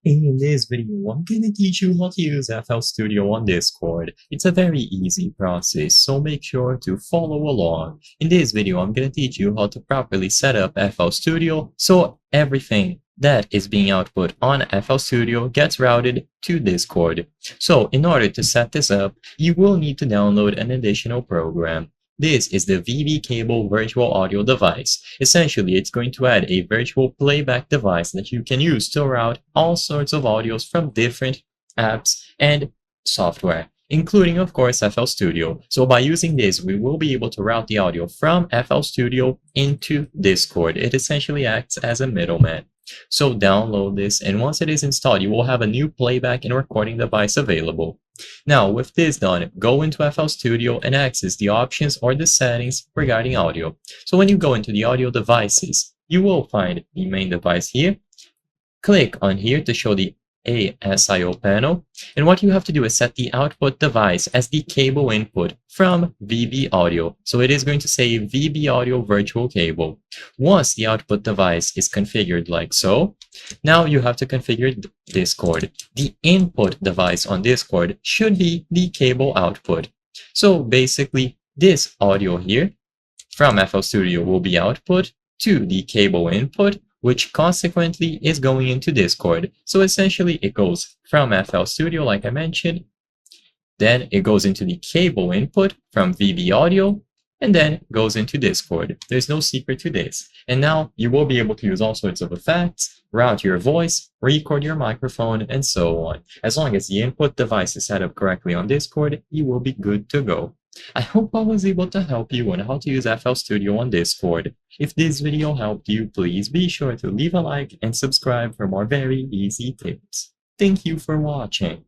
In this video, I'm gonna teach you how to use FL Studio on Discord. It's a very easy process, so make sure to follow along. In this video, I'm gonna teach you how to properly set up FL Studio so everything that is being output on FL Studio gets routed to Discord. So in order to set this up, you will need to download an additional program. This is the VB Cable Virtual Audio Device. Essentially, it's going to add a virtual playback device that you can use to route all sorts of audios from different apps and software, including, of course, FL Studio. So by using this, we will be able to route the audio from FL Studio into Discord. It essentially acts as a middleman. So download this, and once it is installed, you will have a new playback and recording device available. Now, with this done, go into FL Studio and access the options or the settings regarding audio. So when you go into the audio devices, you will find the main device here. Click on here to show the ASIO panel, and what you have to do is set the output device as the cable input from VB Audio. So it is going to say VB Audio Virtual Cable. Once the output device is configured like so, now you have to configure Discord. The input device on Discord should be the cable output. So basically, this audio here from FL Studio will be output to the cable input, which consequently is going into Discord. So essentially it goes from FL Studio, like I mentioned, then it goes into the cable input from VB Audio, and then goes into Discord. There's no secret to this. And now you will be able to use all sorts of effects, route your voice, record your microphone, and so on. As long as the input device is set up correctly on Discord, you will be good to go. I hope I was able to help you on how to use FL Studio on Discord. If this video helped you, please be sure to leave a like and subscribe for more very easy tips. Thank you for watching.